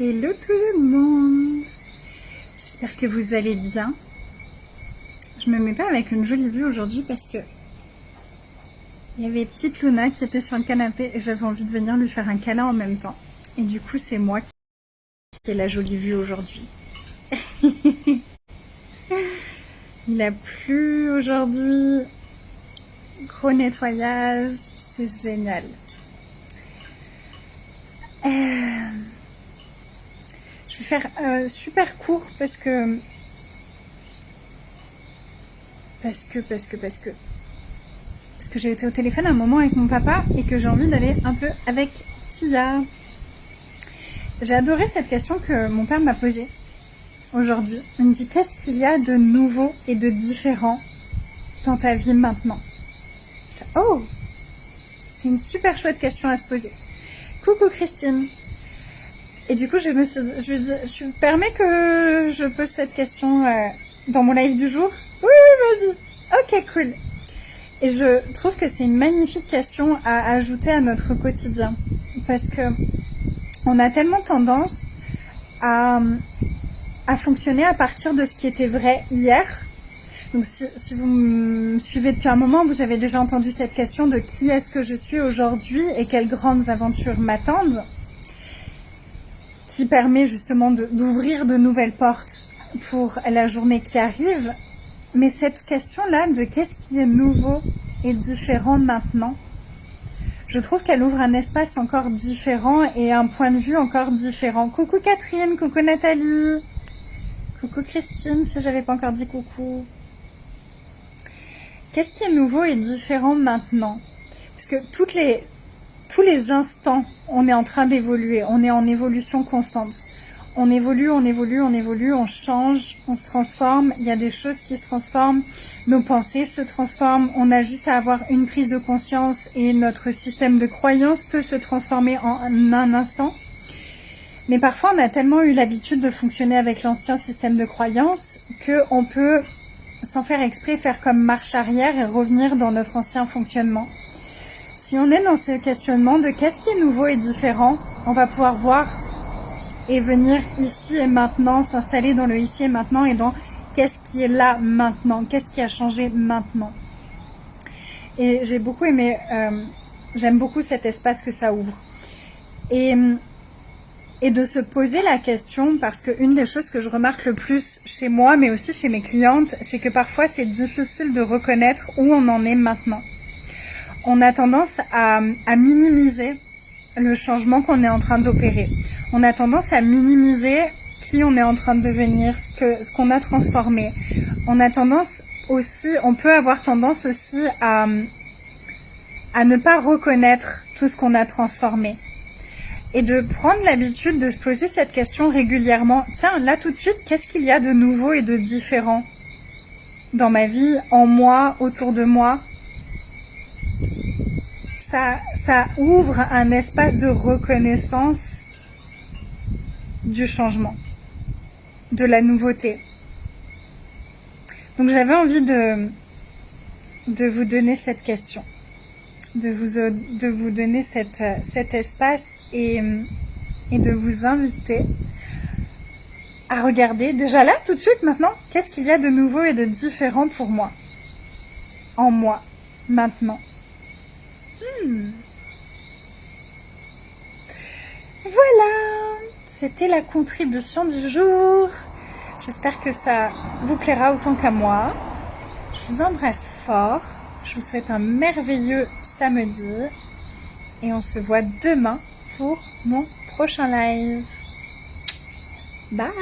Hello tout le monde. J'espère que vous allez bien. Je me mets pas avec une jolie vue aujourd'hui parce que il y avait petite Luna qui était sur le canapé et j'avais envie de venir lui faire un câlin en même temps. Et du coup, c'est moi qui ai la jolie vue aujourd'hui. Il a plu aujourd'hui. Gros nettoyage, c'est génial. Je vais faire super court parce que j'ai été au téléphone un moment avec mon papa et que j'ai envie d'aller un peu avec Tia. J'ai adoré cette question que mon père m'a posée aujourd'hui. Il me dit: qu'est-ce qu'il y a de nouveau et de différent dans ta vie maintenant? Oh, c'est une super chouette question à se poser. Coucou Christine. Et du coup, je lui ai dit, tu me permets que je pose cette question dans mon live du jour? Oui, vas-y. Ok, cool. Et je trouve que c'est une magnifique question à ajouter à notre quotidien. Parce que on a tellement tendance à fonctionner à partir de ce qui était vrai hier. Donc si vous me suivez depuis un moment, vous avez déjà entendu cette question de qui est-ce que je suis aujourd'hui et quelles grandes aventures m'attendent, qui permet justement d'ouvrir de nouvelles portes pour la journée qui arrive. Mais cette question-là de qu'est-ce qui est nouveau et différent maintenant, je trouve qu'elle ouvre un espace encore différent et un point de vue encore différent. Coucou Catherine, coucou Nathalie, coucou Christine, si j'avais pas encore dit coucou. Qu'est-ce qui est nouveau et différent maintenant? Parce que tous les instants, on est en train d'évoluer, on est en évolution constante. On évolue, on change, on se transforme, il y a des choses qui se transforment, nos pensées se transforment, on a juste à avoir une prise de conscience et notre système de croyance peut se transformer en un instant. Mais parfois, on a tellement eu l'habitude de fonctionner avec l'ancien système de croyance qu'on peut, sans faire exprès, faire comme marche arrière et revenir dans notre ancien fonctionnement. Si on est dans ce questionnement de qu'est-ce qui est nouveau et différent, on va pouvoir voir et venir ici et maintenant, s'installer dans le ici et maintenant et dans qu'est-ce qui est là maintenant, qu'est-ce qui a changé maintenant. Et j'ai beaucoup aimé, j'aime beaucoup cet espace que ça ouvre. Et de se poser la question, parce qu'une des choses que je remarque le plus chez moi, mais aussi chez mes clientes, c'est que parfois c'est difficile de reconnaître où on en est maintenant. On a tendance à minimiser le changement qu'on est en train d'opérer. On a tendance à minimiser qui on est en train de devenir, ce qu'on a transformé. On peut avoir tendance aussi à ne pas reconnaître tout ce qu'on a transformé. Et de prendre l'habitude de se poser cette question régulièrement. Tiens, là tout de suite, qu'est-ce qu'il y a de nouveau et de différent dans ma vie, en moi, autour de moi? Ça ouvre un espace de reconnaissance du changement, de la nouveauté. Donc j'avais envie de vous donner cette question, de vous donner cet espace et de vous inviter à regarder déjà là tout de suite maintenant, qu'est-ce qu'il y a de nouveau et de différent pour moi, en moi, maintenant. Voilà, c'était la contribution du jour. J'espère que ça vous plaira autant qu'à moi. Je vous embrasse fort. Je vous souhaite un merveilleux samedi. Et on se voit demain pour mon prochain live. Bye!